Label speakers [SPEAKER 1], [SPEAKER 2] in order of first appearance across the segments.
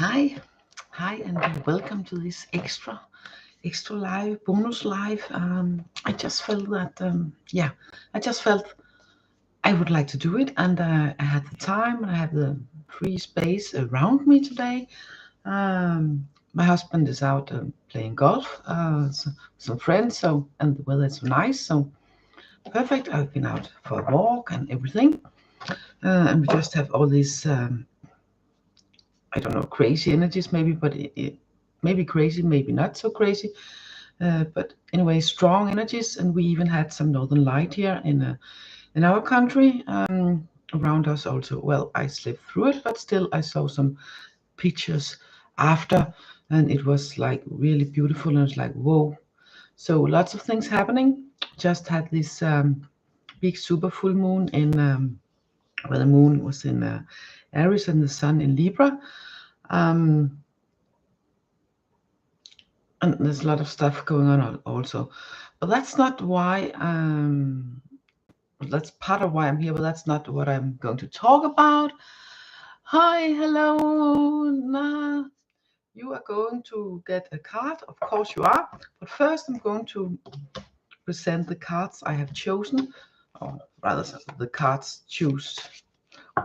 [SPEAKER 1] Hi, and welcome to this extra live, bonus live. I just felt that, I just felt I would like to do it, and I had the time, and I have the free space around me today. My husband is out playing golf, some friends, and the weather is so nice, so perfect. I've been out for a walk and everything, and we just have all these. I don't know, crazy energies maybe, but maybe crazy, maybe not so crazy. But anyway, strong energies, and we even had some northern light here in our country around us also. Well, I slept through it, but still I saw some pictures after, and it was like really beautiful, and it's like whoa. So lots of things happening. Just had this big super full moon in where the moon was in Aries and the sun in Libra. And there's a lot of stuff going on also, but that's not why that's part of why I'm here, but that's not what I'm going to talk about. Hi, hello. Nah, you are going to get a card, of course you are, but first I'm going to present the cards I have chosen, or rather the cards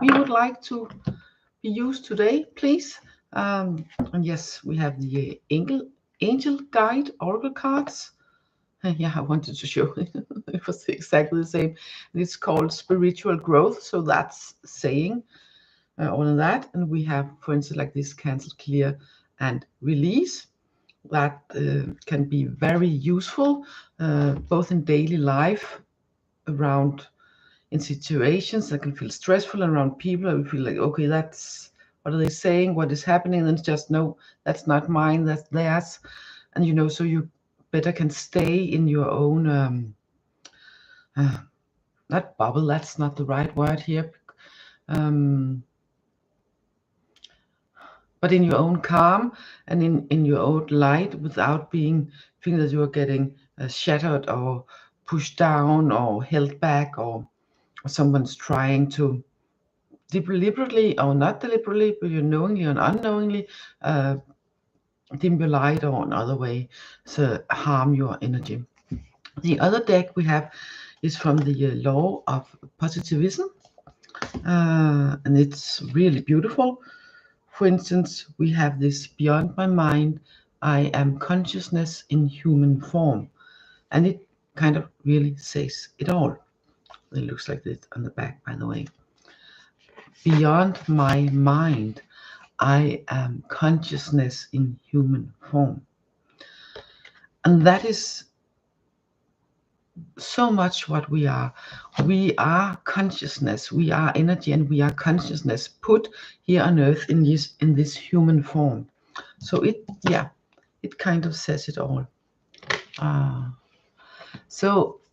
[SPEAKER 1] we would like to be used today, please. And yes, we have the Angel Guide Oracle cards. Yeah, I wanted to show it was exactly the same. It's called Spiritual Growth, so that's saying all of that. And we have, for instance, like this Cancel, Clear, and Release. That can be very useful, both in daily life, around in situations that can feel stressful, and around people that we feel like, okay, that's what are they saying, what is happening, and then just no, that's not mine, that's theirs. And so you better can stay in your own not bubble, that's not the right word here, but in your own calm and in your own light, without feeling that you are getting shattered or pushed down or held back, or someone's trying to deliberately or not deliberately, but knowingly or unknowingly dim your light, or another way so harm your energy. The other deck we have is from the law of positivism, and it's really beautiful. For instance, we have this: beyond my mind, I am consciousness in human form. And it kind of really says it all. It looks like this on the back, by the way. Beyond my mind, I am consciousness in human form. And that is so much what we are. We are consciousness, we are energy, and we are consciousness put here on earth in this human form. So it kind of says it all.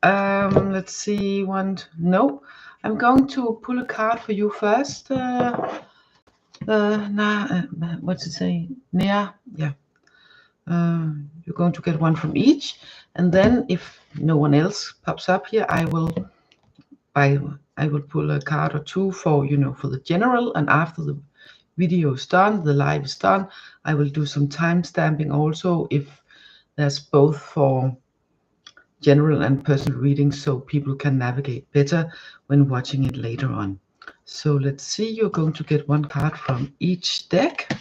[SPEAKER 1] Let's see. I'm going to pull a card for you first. What's it say? Yeah. You're going to get one from each, and then if no one else pops up here, I will pull a card or two for for the general, and after the video is done, the live is done, I will do some time stamping also, if there's both for general and personal readings, so people can navigate better when watching it later on. So let's see, you're going to get one card from each deck.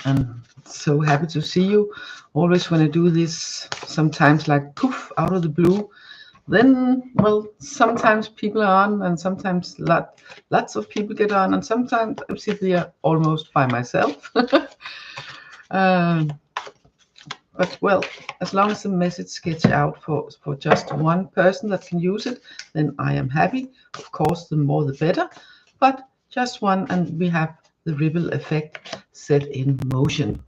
[SPEAKER 1] And so happy to see you. Always when I do this, sometimes like poof, out of the blue, then, well, sometimes people are on, and sometimes lots of people get on, and sometimes I'm sitting here almost by myself. But well, as long as the message gets out for just one person that can use it, then I am happy. Of course, the more the better, but just one, and we have the ripple effect set in motion.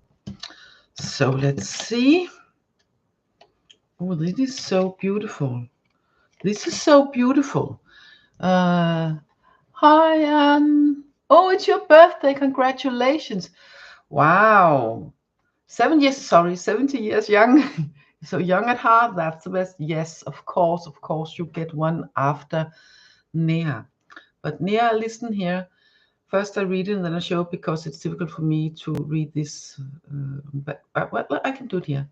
[SPEAKER 1] So let's see. Oh, this is so beautiful. This is so beautiful. Hi, Anne. Oh, it's your birthday. Congratulations. Wow. 70 years young. So young at heart, that's the best. Yes, of course, you get one after Neha. But Neha, listen here. first I read it and then I show, because it's difficult for me to read this, but well, I can do it here.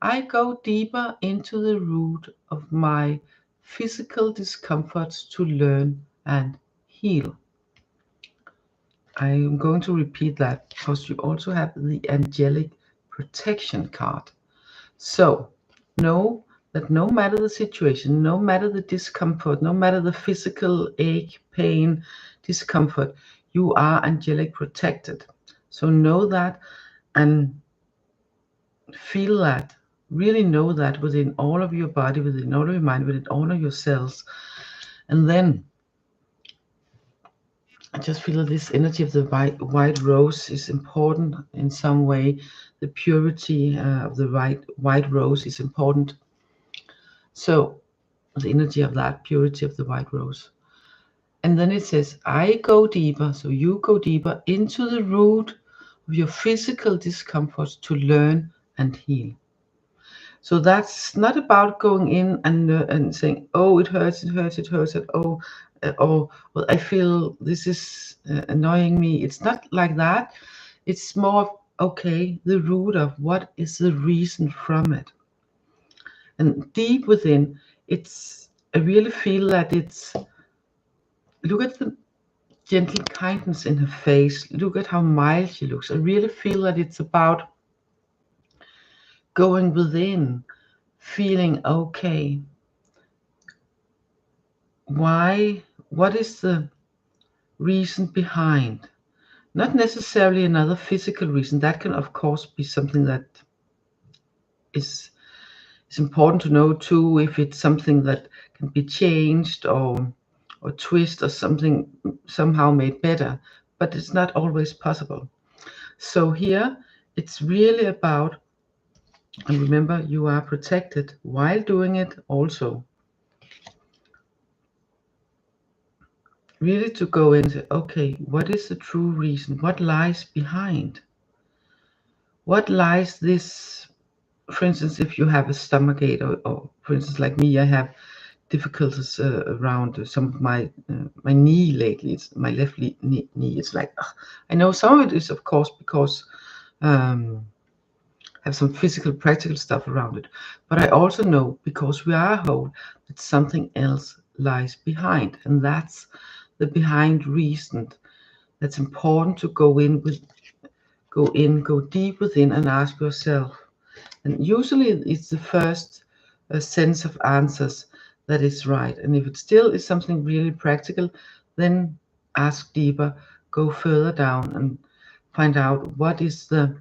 [SPEAKER 1] I go deeper into the root of my physical discomforts to learn and heal. I am going to repeat that because you also have the angelic protection card. So know that no matter the situation, no matter the discomfort, no matter the physical ache, pain, discomfort, you are angelic protected. So know that and feel that. Really know that within all of your body, within all of your mind, within all of your cells. And then I just feel that this energy of the white rose is important in some way. The purity of the white rose is important. So the energy of that purity of the white rose. And then it says, I go deeper, so you go deeper into the root of your physical discomforts to learn and heal. So that's not about going in and saying, oh, it hurts, and oh, well, I feel this is annoying me. It's not like that. It's more of, okay, the root of what is the reason from it. And deep within, I really feel that it's, look at the gentle kindness in her face. Look at how mild she looks. I really feel that it's about going within, feeling okay. Why? What is the reason behind? Not necessarily another physical reason. That can, of course, be something that is important to know too, if it's something that can be changed or twist or something somehow made better, but it's not always possible. So here it's really about, and remember, you are protected while doing it also. Really to go into, okay, what is the true reason? What lies behind? What lies this, for instance, if you have a stomachache, or for instance, like me, I have difficulties around some of my knee lately. It's my left knee. It's like, I know some of it is, of course, because have some physical, practical stuff around it. But I also know, because we are whole, that something else lies behind, and that's the behind reason. That's important to go deep within and ask yourself. And usually it's the first sense of answers that is right. And if it still is something really practical, then ask deeper, go further down and find out what is the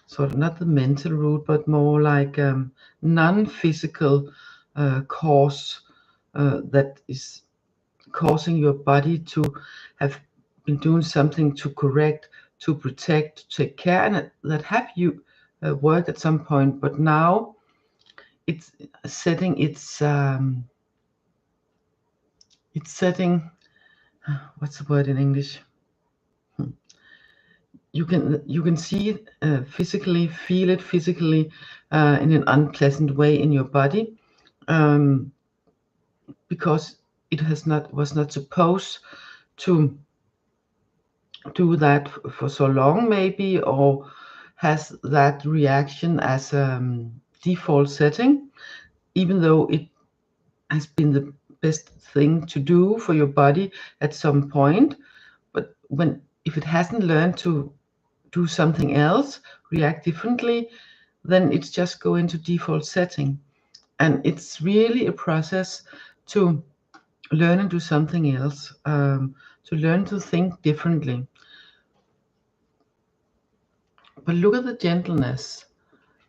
[SPEAKER 1] sort of, not the mental root, but more like non-physical cause that is causing your body to have been doing something to correct, to protect, to take care, and that have you worked at some point, but now it's setting what's the word in English? You can see it physically, feel it physically in an unpleasant way in your body, because it was not supposed to do that for so long, maybe, or has that reaction as default setting, even though it has been the best thing to do for your body at some point. But if it hasn't learned to do something else, react differently, then it's just go into default setting. And it's really a process to learn and do something else, to learn to think differently. But look at the gentleness.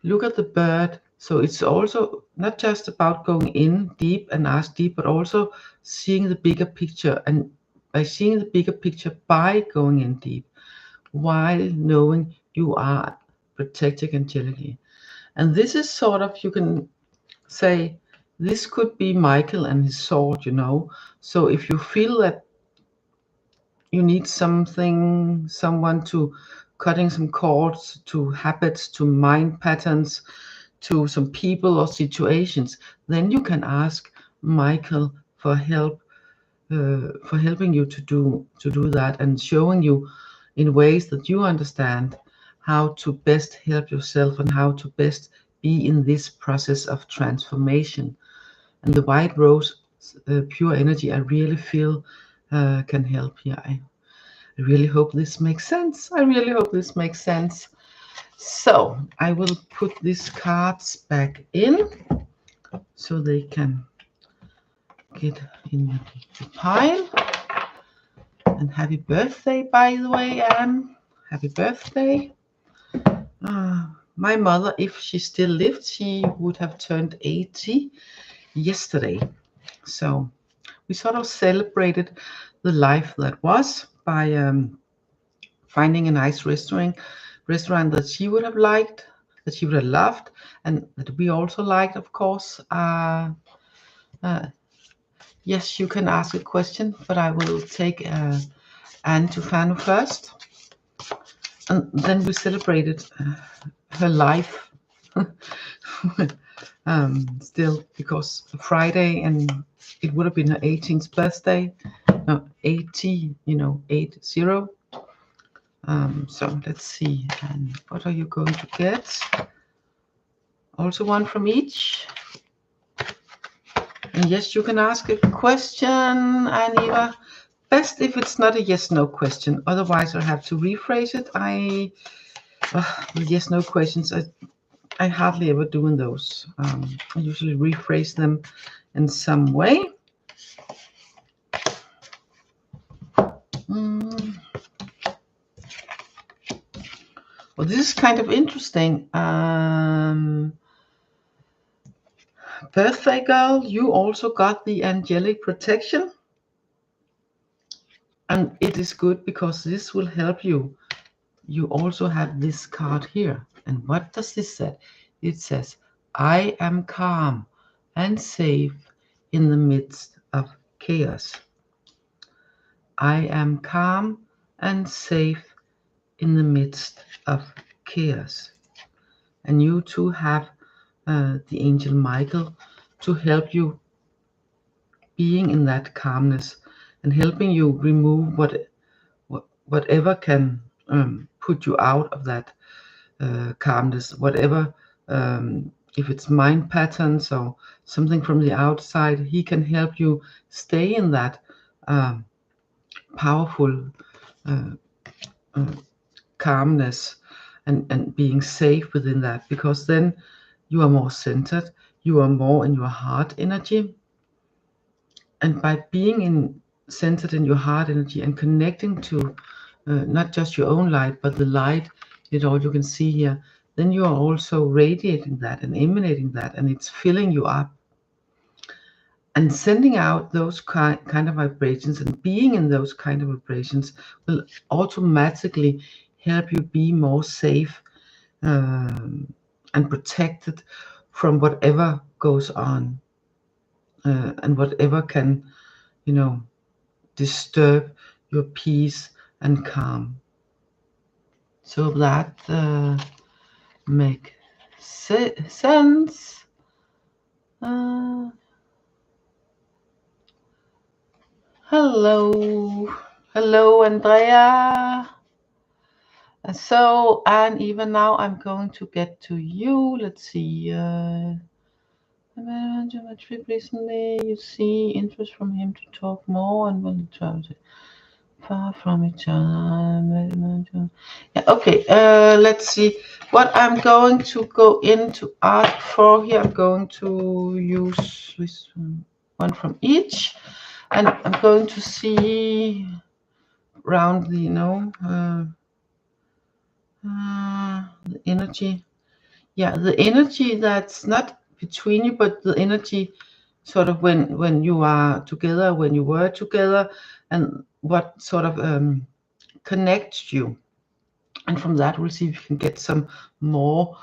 [SPEAKER 1] Look at the bird. So it's also not just about going in deep and ask deep, but also seeing the bigger picture. And by seeing the bigger picture, by going in deep, while knowing you are protected angelically. And this is sort of, you can say, this could be Michael and his sword, So if you feel that you need someone to cutting some cords, to habits, to mind patterns, to some people or situations, then you can ask Michael for help for helping you to do that, and showing you in ways that you understand how to best help yourself and how to best be in this process of transformation. And the white rose, pure energy, I really feel can help here. I really hope this makes sense. I really hope this makes sense. So I will put these cards back in so they can get in the pile. And happy birthday, by the way, Anne. Happy birthday. My mother, if she still lived, she would have turned 80 yesterday. So we sort of celebrated the life that was by finding a nice restaurant that she would have liked, that she would have loved, and that we also liked, of course. Yes, you can ask a question, but I will take Anne Tufano first. And then we celebrated her life still, because Friday, and it would have been her 18th birthday. No, 80, 80. So let's see. And what are you going to get? Also one from each. And yes, you can ask a question, Aniva. Best if it's not a yes/no question. Otherwise, I have to rephrase it. Yes/no questions, I hardly ever do in those. I usually rephrase them in some way. Well, this is kind of interesting. Birthday girl, you also got the angelic protection. And it is good because this will help you. You also have this card here. And what does this say? It says, I am calm and safe in the midst of chaos. I am calm and safe in the midst of chaos. And you too have the angel Michael to help you being in that calmness and helping you remove whatever can put you out of that calmness, whatever, if it's mind patterns or something from the outside, he can help you stay in that powerful calmness and being safe within that, because then you are more centered, you are more in your heart energy. And by being centered in your heart energy and connecting to not just your own light, but the light, all you can see here, then you are also radiating that and emanating that, and it's filling you up and sending out those kind of vibrations, and being in those kind of vibrations will automatically help you be more safe and protected from whatever goes on and whatever can, disturb your peace and calm. So that make sense. Hello, Andrea. So, and even now I'm going to get to you. Let's see. Too much trip recently. You see interest from him to talk more, and when travels far from each other. Yeah, okay. Let's see what I'm going to go into ask for here. I'm going to use this one from each, and I'm going to see around the the energy. Yeah, the energy that's not between you, but the energy sort of when you are together, when you were together, and what sort of connects you. And from that, we'll see if we can get some more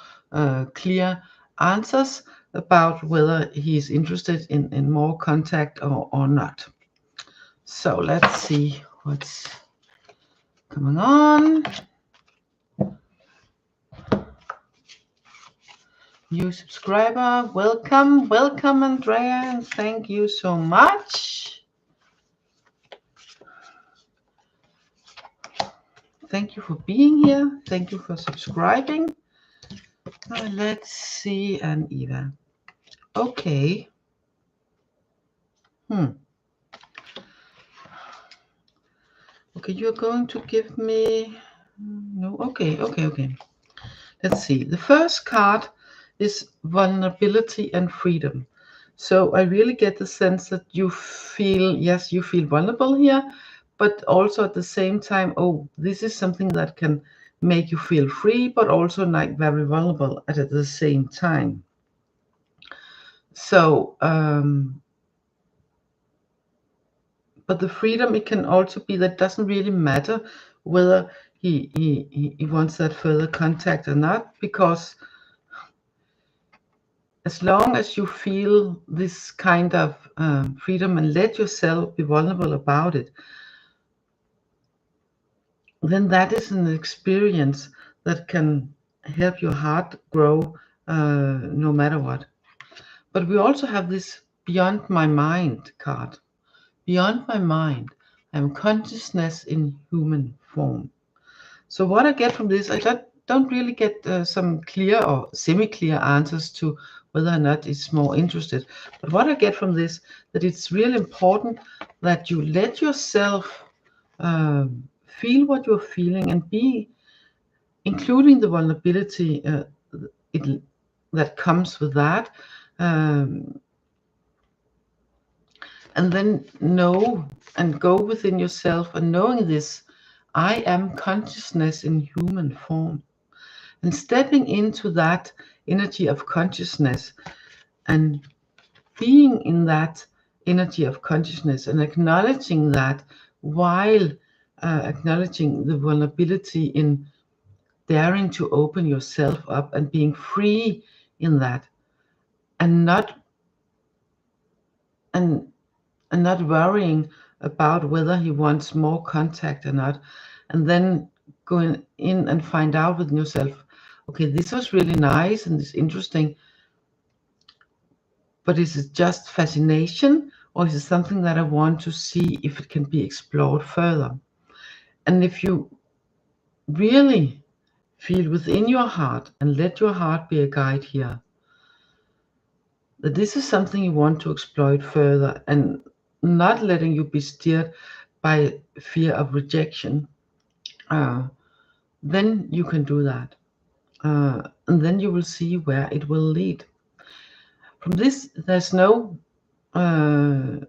[SPEAKER 1] clear answers about whether he's interested in more contact or not. So let's see what's coming on. New subscriber, welcome Andrea, and thank you so much. Thank you for being here. Thank you for subscribing. Let's see, and Eva. Okay. Okay, you're going to give me... No, okay. Let's see. The first card is vulnerability and freedom. So I really get the sense that you feel, yes, you feel vulnerable here, but also at the same time, oh, this is something that can make you feel free, but also not very vulnerable at the same time. So, but the freedom, it can also be that it doesn't really matter whether he wants that further contact or not, because as long as you feel this kind of freedom and let yourself be vulnerable about it, then that is an experience that can help your heart grow no matter what. But we also have this beyond my mind card. Beyond my mind, I am consciousness in human form. So what I get from this, I don't really get some clear or semi-clear answers to whether or not it's more interested. But what I get from this, that it's really important that you let yourself feel what you're feeling and be, including the vulnerability that comes with that. And then know and go within yourself and knowing this, I am consciousness in human form. And stepping into that energy of consciousness and being in that energy of consciousness and acknowledging that while acknowledging the vulnerability in daring to open yourself up and being free in that, and not worrying about whether he wants more contact or not, and then going in and find out within yourself, okay, this was really nice and it's interesting, but is it just fascination, or is it something that I want to see if it can be explored further? And if you really feel within your heart and let your heart be a guide here, that this is something you want to exploit further and not letting you be steered by fear of rejection, then you can do that. And then you will see where it will lead. From this, there's no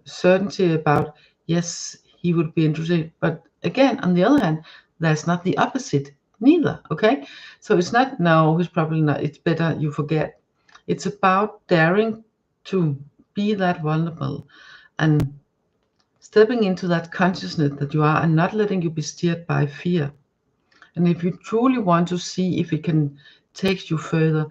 [SPEAKER 1] certainty about, yes, he would be interested. But again, on the other hand, there's not the opposite neither, okay? So it's not, no, it's probably not, it's better you forget. It's about daring to be that vulnerable and stepping into that consciousness that you are and not letting you be steered by fear. And if you truly want to see if it can take you further,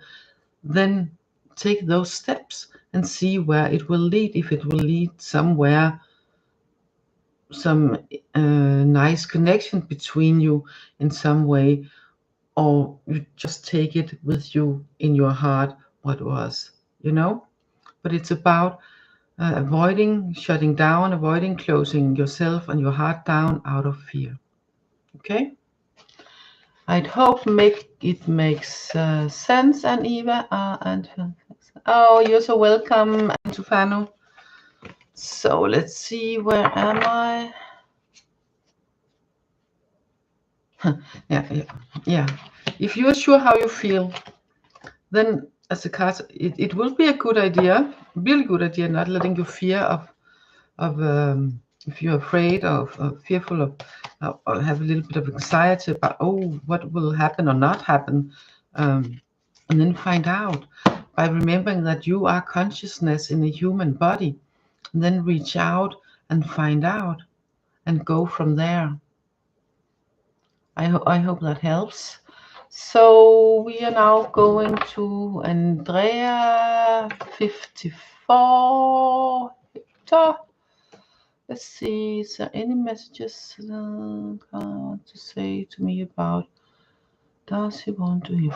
[SPEAKER 1] then take those steps and see where it will lead. If it will lead somewhere, some nice connection between you in some way, or you just take it with you in your heart, what was, you know? But it's about avoiding shutting down, avoiding closing yourself and your heart down out of fear. Okay? I'd hope it makes sense, and Eva. Oh, you're so welcome, Antufano. So let's see, where am I? Yeah. If you are sure how you feel, then as a card, it will be a good idea, really good idea, not letting your fear of if you're afraid of fearful of or have a little bit of anxiety about, oh, what will happen or not happen, and then find out by remembering that you are consciousness in a human body, and then reach out and find out and go from there. I hope that helps. So we are now going to Andrea 54. Hector. Let's see, is there any messages to say to me about? Does he want to hear?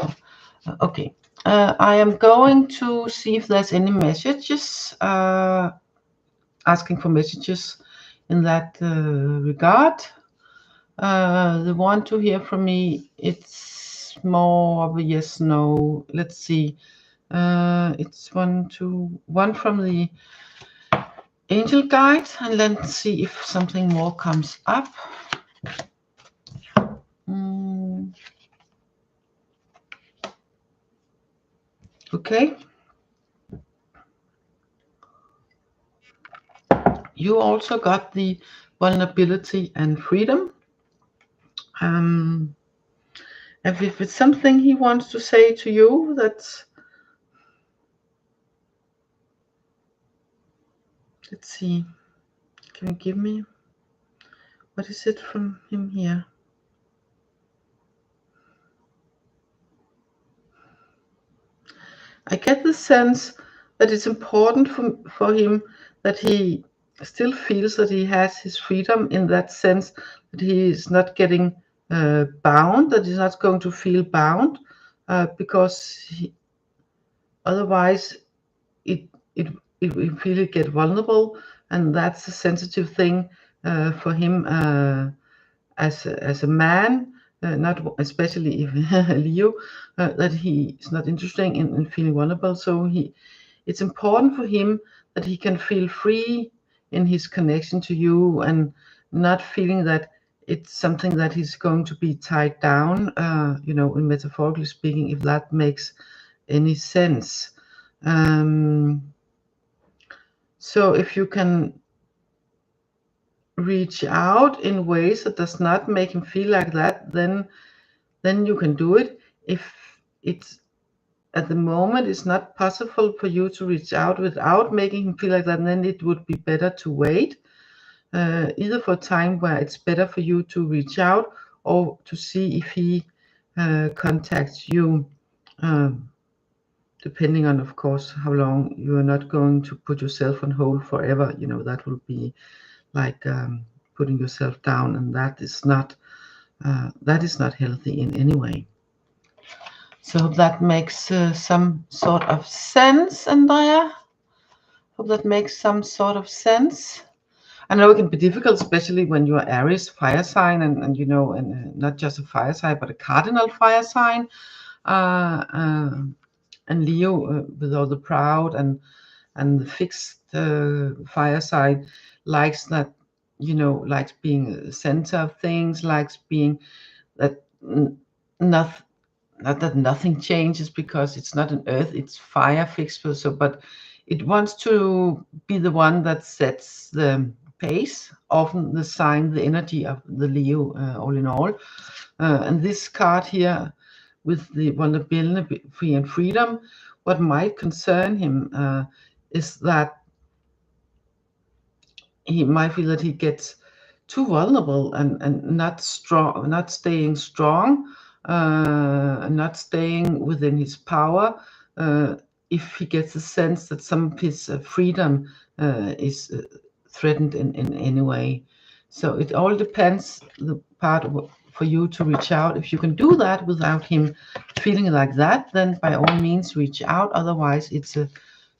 [SPEAKER 1] Okay, I am going to see if there's any messages, asking for messages in that regard. The want to hear from me, it's more of a yes, no. Let's see. It's one from the angel guide, and let's see if something more comes up. Okay. You also got the vulnerability and freedom. And if it's something he wants to say to you, that's, let's see, can you give me, what is it from him here? I get the sense that it's important for him that he still feels that he has his freedom, in that sense that he is not getting bound, that he's not going to feel bound, because otherwise it will really get vulnerable, and that's a sensitive thing for him as a man, not especially if Leo, that he is not interested in feeling vulnerable. So it's important for him that he can feel free in his connection to you, and not feeling that it's something that he's going to be tied down, you know, in metaphorically speaking, if that makes any sense. So if you can reach out in ways that does not make him feel like that, then you can do it. If it's at the moment it's not possible for you to reach out without making him feel like that, then it would be better to wait, either for a time where it's better for you to reach out, or to see if he contacts you, depending on, of course, how long. You are not going to put yourself on hold forever, you know, that will be like putting yourself down, and that is not healthy in any way. So that makes some sort of sense, Andrea. Hope that makes some sort of sense. I know it can be difficult, especially when you are Aries fire sign, and you know, and not just a fire sign, but a cardinal fire sign, and Leo with all the proud and the fixed fire sign likes that, you know, likes being the center of things, likes being that not that nothing changes, because it's not an earth, it's fire fixed. So, but it wants to be the one that sets the pace, often the sign, the energy of the Leo, all in all. And this card here with the vulnerability, free and freedom, what might concern him is that he might feel that he gets too vulnerable and not strong, not staying strong, not staying within his power, if he gets a sense that some of his freedom is threatened in any way. So it all depends, the part for you to reach out. If you can do that without him feeling like that, then by all means reach out. Otherwise, it's a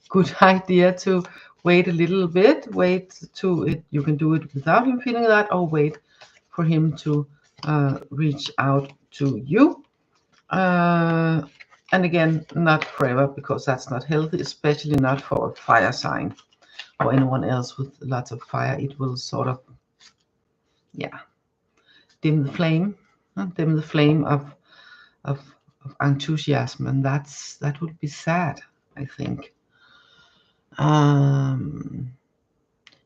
[SPEAKER 1] good idea to wait a little bit, you can do it without him feeling that, or wait for him to reach out to you. And again, not forever, because that's not healthy, especially not for a fire sign or anyone else with lots of fire. It will sort of, yeah, dim the flame of enthusiasm, and that would be sad, I think.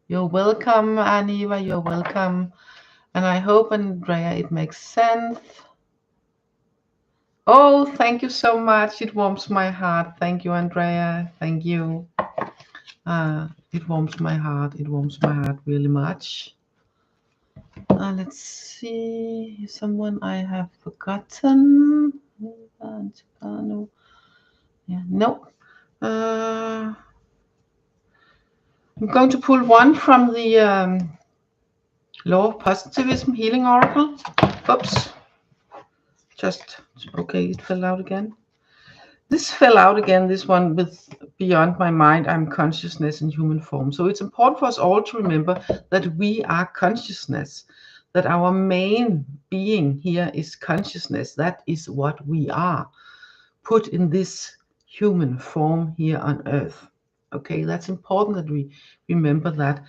[SPEAKER 1] You're welcome, Aniva, you're welcome. And I hope, Andrea, it makes sense. Oh, thank you so much. It warms my heart. Thank you, Andrea. Thank you. It warms my heart. It warms my heart really much. Let's see. Someone I have forgotten. Yeah, no. I'm going to pull one from the Law of Positivism Healing Oracle. Oops. Just, okay, it fell out again. This fell out again, this one with beyond my mind, I'm consciousness in human form. So it's important for us all to remember that we are consciousness, that our main being here is consciousness. That is what we are, put in this human form here on earth. Okay, that's important that we remember that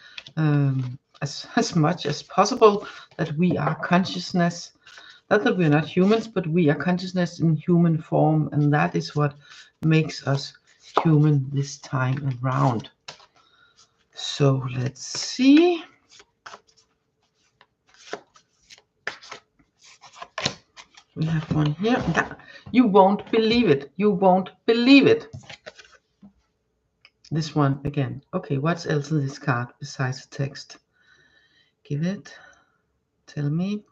[SPEAKER 1] as much as possible, that we are consciousness. Not that we're not humans, but we are consciousness in human form, and that is what makes us human this time around. So let's see. We have one here. You won't believe it. You won't believe it. This one again. Okay, what's else in this card besides the text? Give it. Tell me.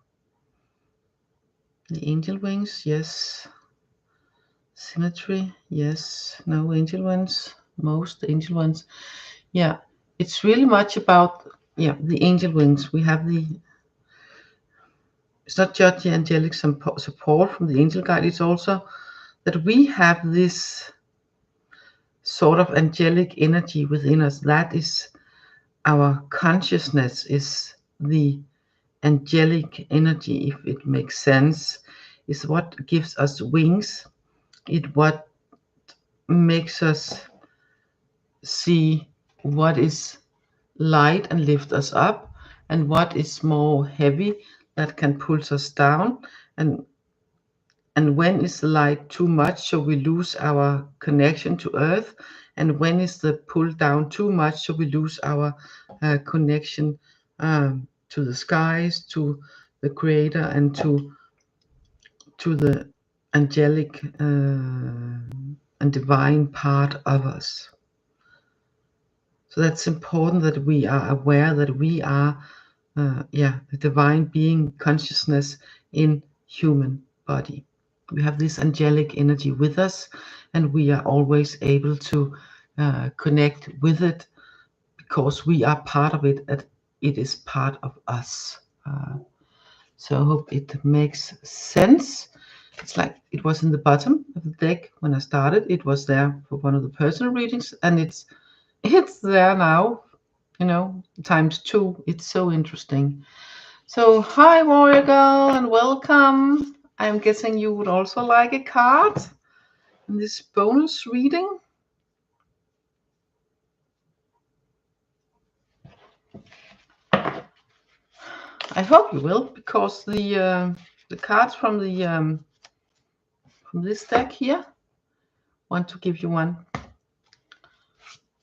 [SPEAKER 1] The angel wings, yes. Symmetry, yes. No angel ones. Most angel ones. Yeah, it's really much about, yeah, the angel wings. We have the, it's not just the angelic support from the angel guide, it's also that we have this sort of angelic energy within us. That is our consciousness, is the angelic energy, if it makes sense, is what gives us wings. It what makes us see what is light and lift us up, and what is more heavy that can pull us down. And when is the light too much, so we lose our connection to earth, and when is the pull down too much, so we lose our connection to the skies, to the creator, and to the angelic and divine part of us. So that's important that we are aware that we are the divine being consciousness in human body. We have this angelic energy with us, and we are always able to connect with it because we are part of it, and it is part of us. So I hope it makes sense. It's like it was in the bottom of the deck when I started. It was there for one of the personal readings, and it's there now, you know, ×2. It's so interesting. So hi warrior girl, and welcome. I'm guessing you would also like a card in this bonus reading. I hope you will, because the cards from this deck here want to give you one.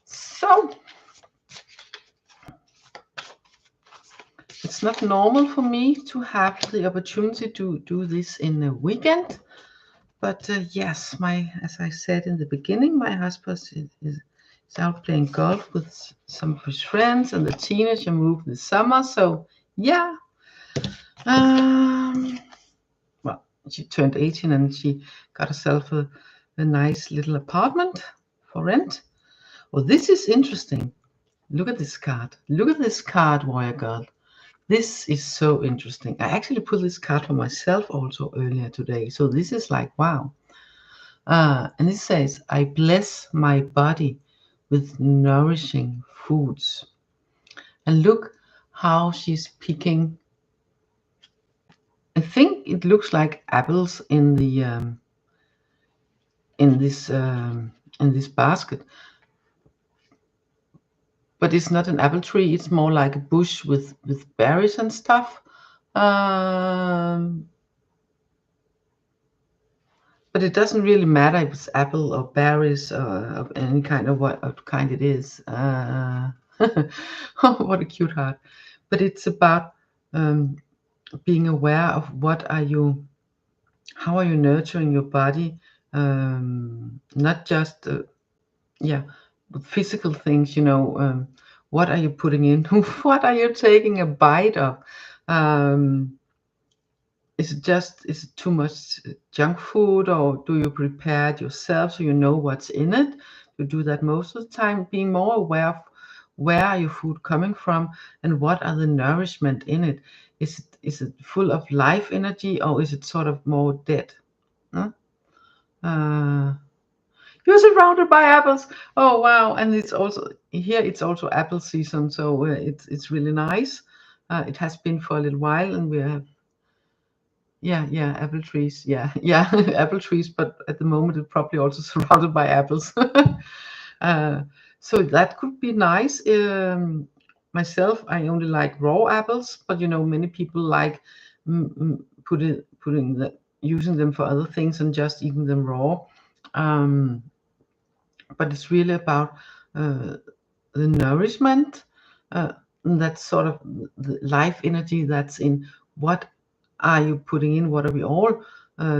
[SPEAKER 1] So it's not normal for me to have the opportunity to do this in a weekend, but yes, as I said in the beginning, my husband is out playing golf with some of his friends, and the teenager moved this summer. So yeah, well, she turned 18 and she got herself a nice little apartment for rent. Well, this is interesting. Look at this card. Look at this card, warrior girl. This is so interesting. I actually put this card for myself also earlier today. So this is like, wow. And it says, I bless my body with nourishing foods. And look how she's picking. I think it looks like apples in the in this basket. But it's not an apple tree, it's more like a bush with berries and stuff. But it doesn't really matter if it's apple or berries or of any kind of what kind it is. Oh, what a cute heart. But it's about being aware of how are you nurturing your body, not just with physical things, you know, what are you putting in? What are you taking a bite of? Is it too much junk food, or do you prepare it yourself so you know what's in it? You do that most of the time, being more aware of where are your food coming from and what are the nourishment in it. Is it full of life energy, or is it sort of more dead? Huh? You're surrounded by apples. Oh wow! And it's also here. It's also apple season, so it's really nice. It has been for a little while, and we have, yeah, apple trees. Yeah, apple trees, but at the moment it's probably also surrounded by apples. So that could be nice. Myself, I only like raw apples, but many people like using them for other things and just eating them raw. Um, but it's really about the nourishment. That's sort of the life energy that's in. What are you putting in? What are we all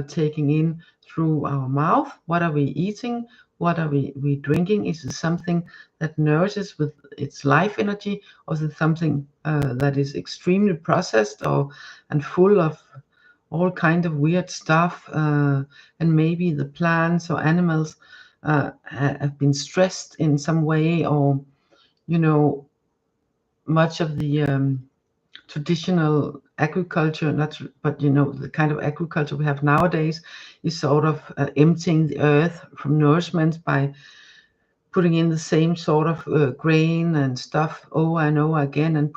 [SPEAKER 1] taking in through our mouth? What are we eating? What are we drinking? Is it something that nourishes with its life energy, or is it something that is extremely processed and full of all kind of weird stuff? And maybe the plants or animals have been stressed in some way, or much of the traditional agriculture, but the kind of agriculture we have nowadays is sort of emptying the earth from nourishment by putting in the same sort of grain and stuff over and over again, and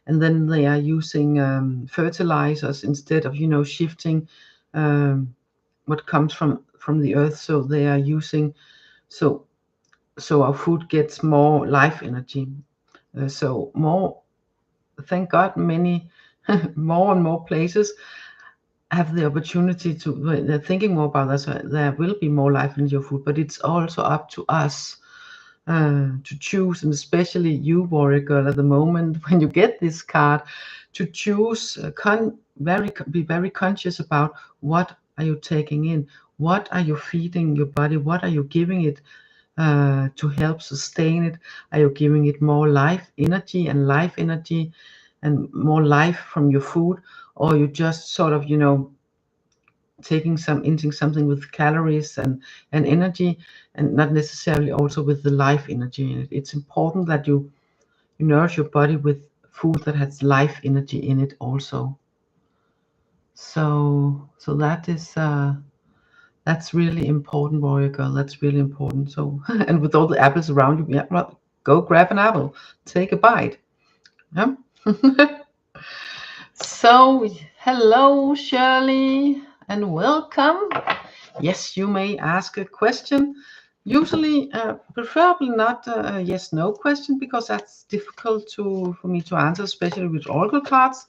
[SPEAKER 1] and then they are using fertilizers instead of shifting what comes from the earth. So they are using so our food gets more life energy. So more, thank God, many more and more places have the opportunity to. They're thinking more about that. So there will be more life in your food, but it's also up to us to choose, and especially you, warrior girl, at the moment when you get this card, to choose. Be very conscious about what are you taking in, what are you feeding your body, what are you giving it to help sustain it. Are you giving it more life energy and more life from your food, or you just sort of eating something with calories and energy, and not necessarily also with the life energy in it? It's important that you nourish your body with food that has life energy in it also. So that is that's really important, warrior girl. That's really important. So, and with all the apples around you, yeah, well, go grab an apple, take a bite. Yeah. So, hello, Shirley, and welcome. Yes, you may ask a question. Usually, preferably not a yes/no question, because that's difficult for me to answer, especially with oracle cards.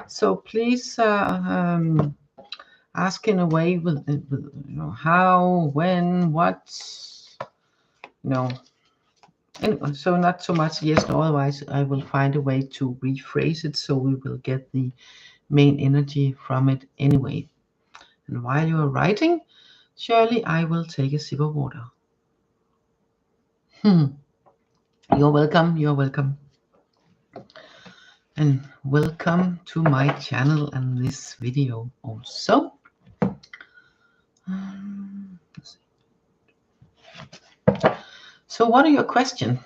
[SPEAKER 1] So please ask in a way with how, when, what, anyway, so not so much yes no, otherwise I will find a way to rephrase it so we will get the main energy from it anyway. And while you are writing, Shirley, I will take a sip of water. You're welcome, and welcome to my channel and this video also. So what are your questions?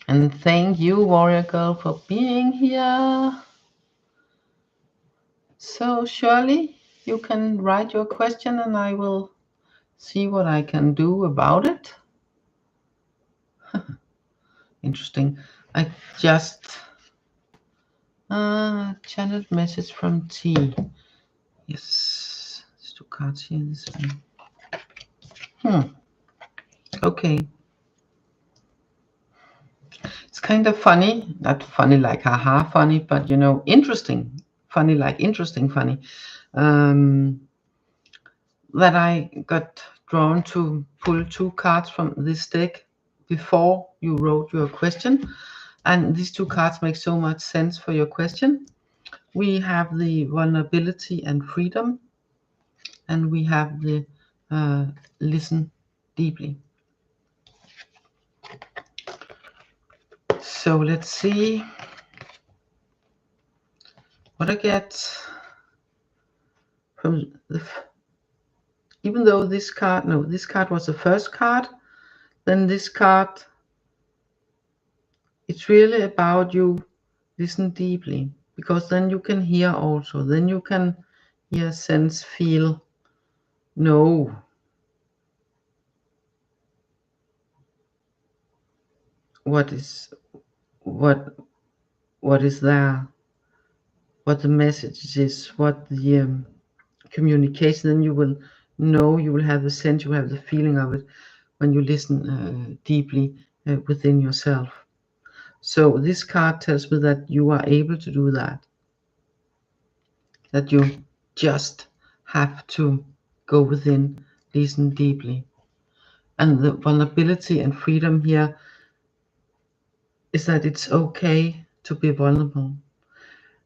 [SPEAKER 1] And thank you, warrior girl, for being here. So Shirley, you can write your question and I will see what I can do about it. Interesting. I just channeled message from T. Yes, there's two cards here. This one. Okay. It's kind of funny, not funny like haha funny, but interesting. Funny like interesting funny. That I got drawn to pull two cards from this deck before you wrote your question, and these two cards make so much sense for your question. We have the vulnerability and freedom, and we have the listen deeply. So let's see what I get from the. Even though this card was the first card, then this card it's really about you listen deeply, because then you can hear also. Then you can hear, sense, feel, know what is what is there, what the message is, what the communication. Then you will know, you will have the sense, you will have the feeling of it when you listen deeply within yourself. So this card tells me that you are able to do that, that you just have to go within, listen deeply. And the vulnerability and freedom here is that it's okay to be vulnerable,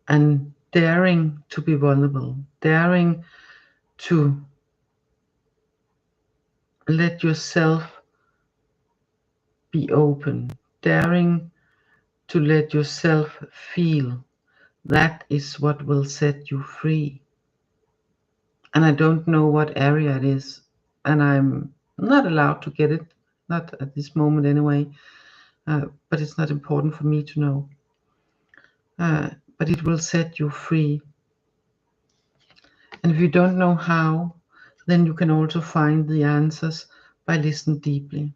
[SPEAKER 1] and daring to be vulnerable, daring to let yourself be open, daring to let yourself feel. That is what will set you free. And I don't know what area it is, and I'm not allowed to get it, not at this moment anyway, but it's not important for me to know. But it will set you free. And if you don't know how, then you can also find the answers by listening deeply.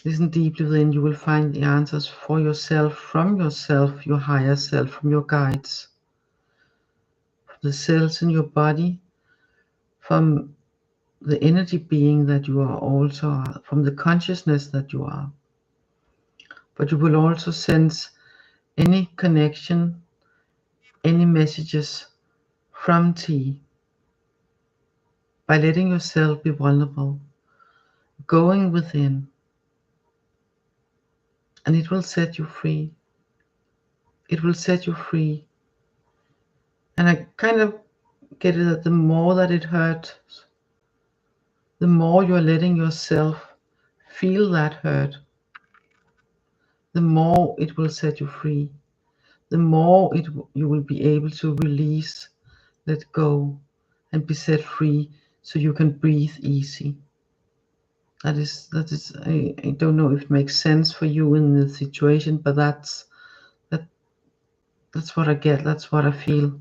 [SPEAKER 1] Listen deeply, then you will find the answers for yourself, from yourself, your higher self, from your guides, from the cells in your body, from the energy being that you are also, from the consciousness that you are. But you will also sense any connection, any messages from T by letting yourself be vulnerable, going within, and it will set you free. It will set you free. And I kind of get it that the more that it hurts, the more you're letting yourself feel that hurt, the more it will set you free. The more you will be able to release, let go, and be set free, so you can breathe easy. That is. I don't know if it makes sense for you in the situation, but that's what I get. That's what I feel,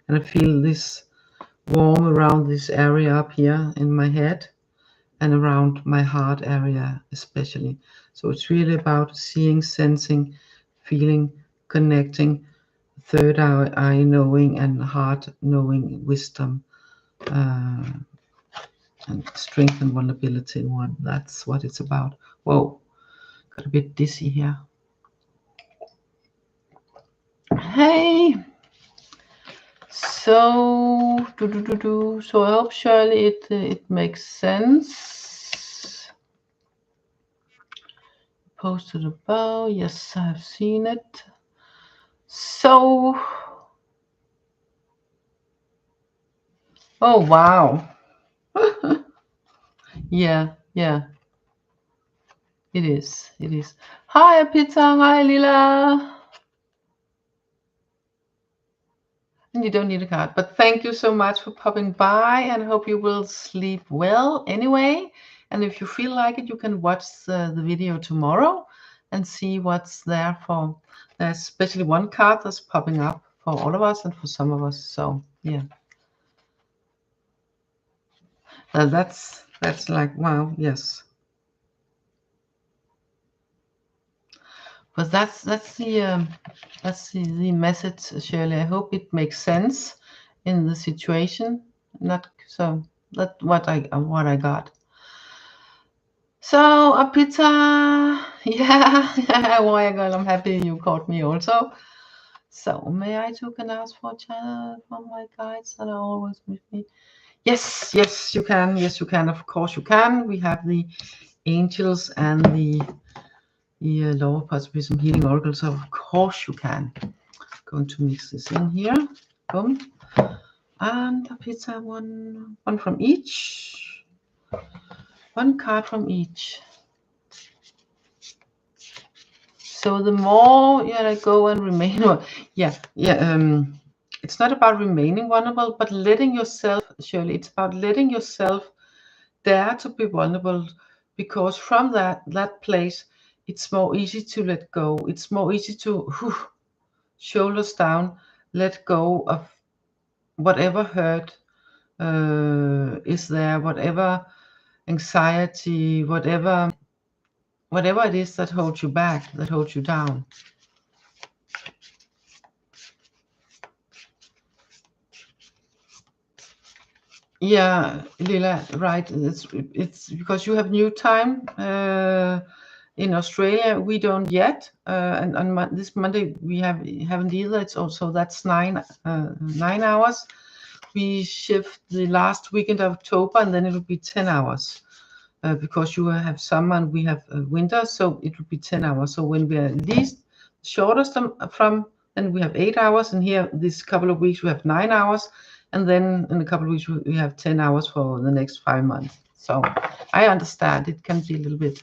[SPEAKER 1] and I feel this warm around this area up here in my head, and around my heart area especially. So it's really about seeing, sensing, feeling, connecting, third eye knowing, and heart knowing, wisdom, and strength and vulnerability in one. That's what it's about. Whoa, got a bit dizzy here. Hey, so so I hope surely it makes sense. Posted above, yes, I've seen it. So, oh wow. Yeah, it is. Hi Pizza, hi Lila. And you don't need a card, but thank you so much for popping by, and I hope you will sleep well anyway. And if you feel like it, you can watch the video tomorrow and see what's there for. There's especially one card that's popping up for all of us and for some of us. So yeah, that's like, wow, yes. But that's the message, Shirley. I hope it makes sense in the situation. Not so that's what I got. So a pizza, yeah. Why girl, I'm happy you caught me also. So may I too can ask for a channel from my guides that are always with me? Yes, you can. Yes, you can. Of course you can. We have the angels and the Law of Positivism Healing Oracle. So of course you can. Going to mix this in here. Boom. And a pizza, one from each. One card from each. So the more I go and remain, it's not about remaining vulnerable, but letting yourself, Shirley, it's about letting yourself dare to be vulnerable, because from that place it's more easy to let go. It's more easy to shoulders down, let go of whatever hurt is there, whatever anxiety, whatever it is that holds you back, that holds you down. Yeah, Lila, right. It's because you have new time in Australia. We don't yet, and on this Monday we haven't either. It's also that's 9 hours. We shift the last weekend of October, and then it will be 10 hours because you have summer and we have winter, so it will be 10 hours. So when we are least shortest from, then we have 8 hours, and here this couple of weeks we have 9 hours. And then in a couple of weeks, we have 10 hours for the next 5 months. So I understand it can be a little bit.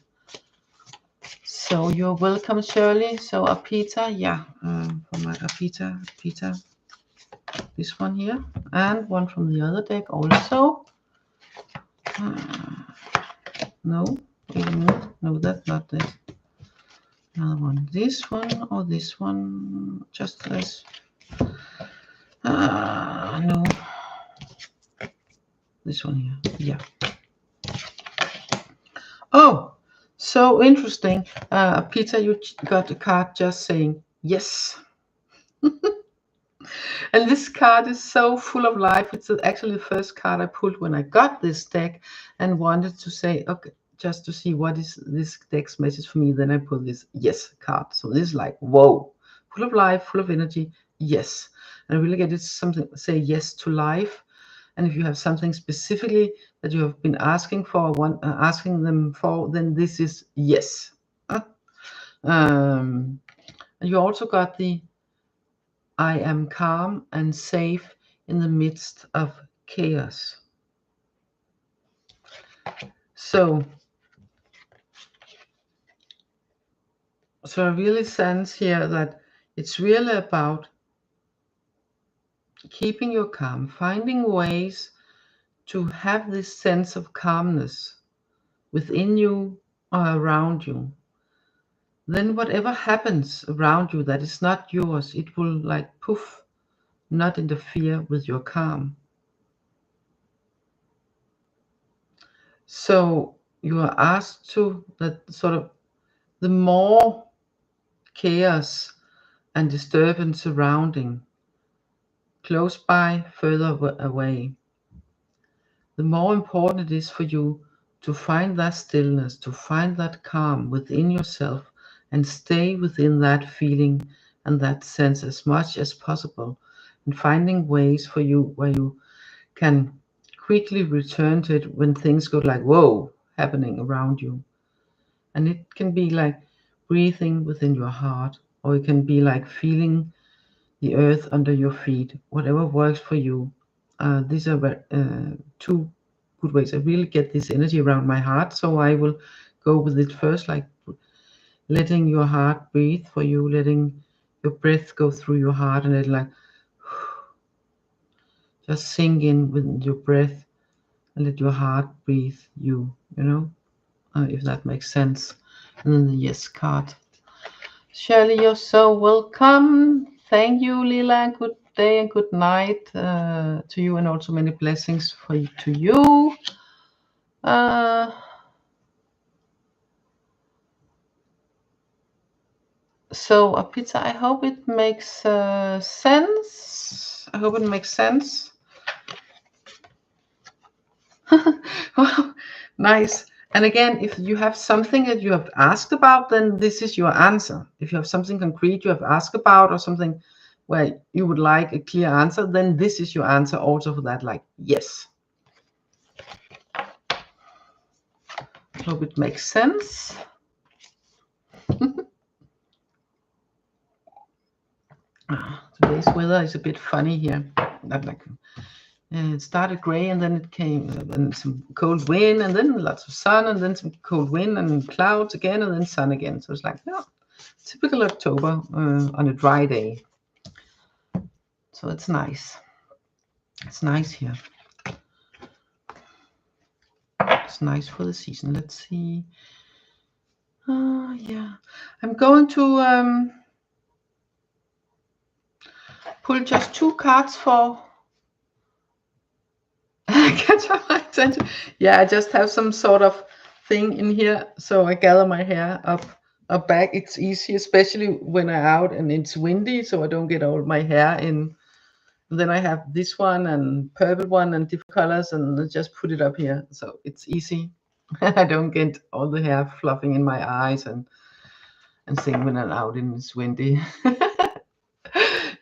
[SPEAKER 1] So you're welcome, Shirley. So Apita, yeah, for my Apita, this one here, and one from the other deck also. No, wait a minute. No, that's not it. Another one. This one or this one? Just this. No. This one here. Yeah. Oh, so interesting. Peter, you got a card just saying yes. And this card is so full of life. It's actually the first card I pulled when I got this deck and wanted to say, okay, just to see what is this deck's message for me. Then I pulled this yes card. So this is like, whoa, full of life, full of energy. Yes. And I really get it something, say yes to life. And if you have something specifically that you have been asking for, asking them for, then this is yes. And you also got the I am calm and safe in the midst of chaos. So I really sense here that it's really about keeping your calm, finding ways to have this sense of calmness within you or around you. Then whatever happens around you that is not yours, it will like poof, not interfere with your calm. So you are asked to, that sort of, the more chaos and disturbance surrounding, close by, further away, the more important it is for you to find that stillness, to find that calm within yourself and stay within that feeling and that sense as much as possible, and finding ways for you where you can quickly return to it when things go like, whoa, happening around you. And it can be like breathing within your heart, or it can be like feeling the earth under your feet, whatever works for you. These are two good ways. I really get this energy around my heart, so I will go with it first, like letting your heart breathe for you, letting your breath go through your heart, and it like just sink in with your breath and let your heart breathe you, if that makes sense. And then the yes card. Shirley, you're so welcome. Thank you, Lila. Good day and good night to you, and also many blessings to you. So, Apita, I hope it makes sense. I hope it makes sense. Wow, nice. And again, if you have something that you have asked about, then this is your answer. If you have something concrete you have asked about, or something where you would like a clear answer, then this is your answer also for that, like, yes. Hope it makes sense. Today's weather is a bit funny here. Not like it started gray, and then it came and some cold wind, and then lots of sun, and then some cold wind and clouds again, and then sun again. So it's like, yeah, typical October on a dry day. So it's nice. It's nice here. It's nice for the season. Let's see. Yeah, I'm going to pull just 2 cards for catch my attention. Yeah, I just have some sort of thing in here, so I gather my hair up back. It's easy, especially when I'm out and it's windy, so I don't get all my hair in. And then I have this one and purple one and different colors, and I just put it up here, so it's easy. I don't get all the hair fluffing in my eyes and thing when I'm out and it's windy.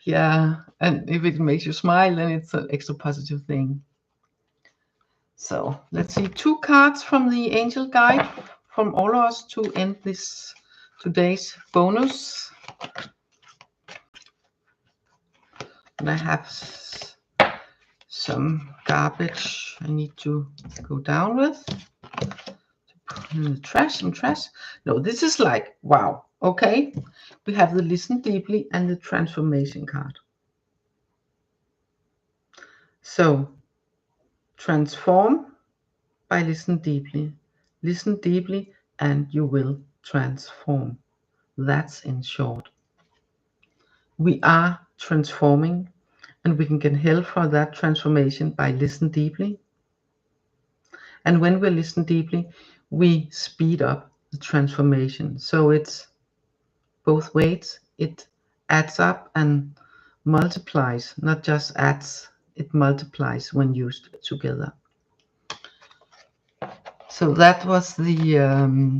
[SPEAKER 1] Yeah, and if it makes you smile, then it's an extra positive thing. So let's see, 2 cards from the angel guide from all of us to end this today's bonus. And I have some garbage I need to go down with. The trash and trash. No, this is like, wow. Okay, we have the listen deeply and the transformation card. So transform by listen deeply. Listen deeply and you will transform. That's in short. We are transforming and we can get help for that transformation by listen deeply. And when we listen deeply, we speed up the transformation. So it's both ways. It adds up and multiplies, not just adds, it multiplies when used together. So that was the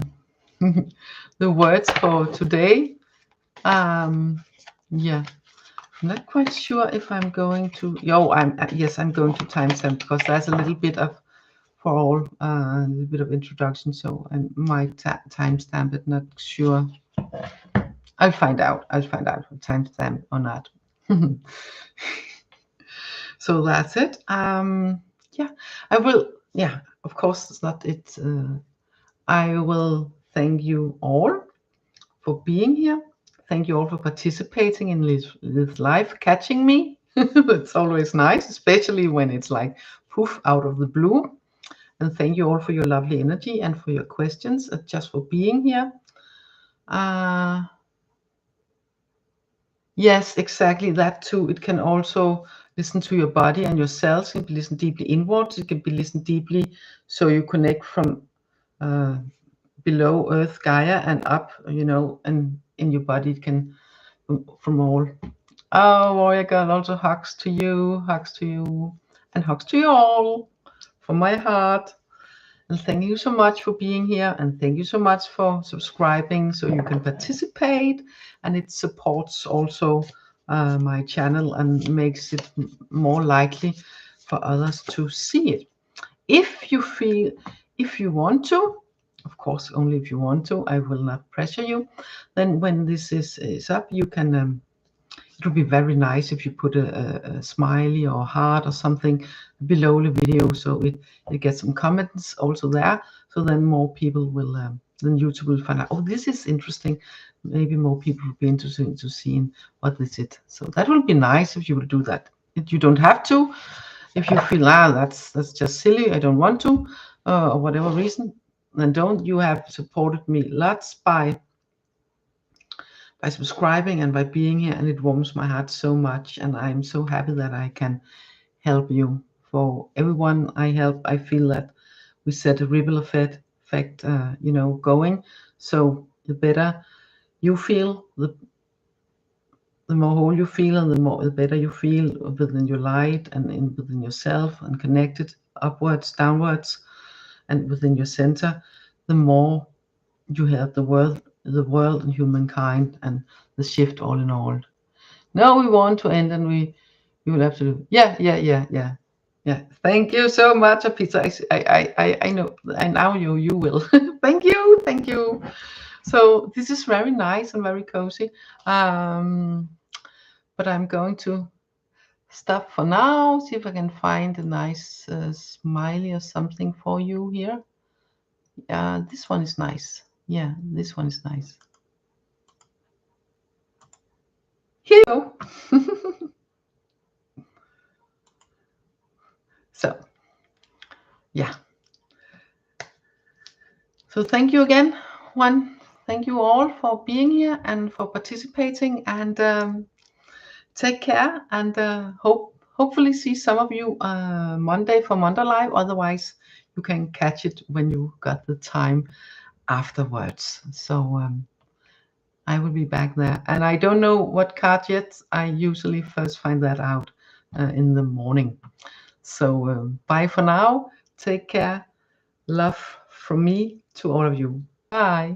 [SPEAKER 1] the words for today. Yeah, I'm not quite sure if I'm going to. Yes, I'm going to timestamp because there's a little bit of for all a little bit of introduction. So I might timestamp it. Not sure. I'll find out. I'll find out if timestamp or not. So that's it. Yeah, I will. Yeah, of course, it's not it. I will thank you all for being here. Thank you all for participating in this live, catching me. It's always nice, especially when it's like poof out of the blue. And thank you all for your lovely energy and for your questions, just for being here. Yes, exactly that too. It can also listen to your body and your cells. It can be listened deeply inwards. It can be listened deeply so you connect from below Earth, Gaia, and up, and in your body it can from all. Oh, warrior girl, also hugs to you, and hugs to you all from my heart. And thank you so much for being here, and thank you so much for subscribing so you can participate, and it supports also my channel and makes it more likely for others to see it. If you want to, of course, only if you want to, I will not pressure you. Then when this is up, you can it would be very nice if you put a smiley or a heart or something below the video, so it gets some comments also there. So then more people will, then YouTube will find out, oh, this is interesting. Maybe more people will be interested into seeing what is it. So that would be nice if you will do that. You don't have to. If you feel, that's just silly, I don't want to, or whatever reason, then don't. You have supported me lots by subscribing and by being here, and it warms my heart so much, and I'm so happy that I can help you. For everyone I help, I feel that we set a ripple effect going. So the better you feel, the more whole you feel, and the better you feel within your light and within yourself and connected upwards, downwards, and within your center, the more you help the world and humankind and the shift all in all. Now we want to end, and we will have to do. Yeah. Thank you so much, Pizza. I know, and now you will. Thank you. So this is very nice and very cozy. But I'm going to stop for now. See if I can find a nice smiley or something for you here. This one is nice. Yeah, this one is nice. Here you go. So, yeah. So thank you again, one thank you all for being here and for participating, and take care, and hopefully see some of you Monday for Monday Live. Otherwise, you can catch it when you got the time afterwards. So I will be back there, and I don't know what card yet. I usually first find that out in the morning. So bye for now. Take care. Love from me to all of you. Bye.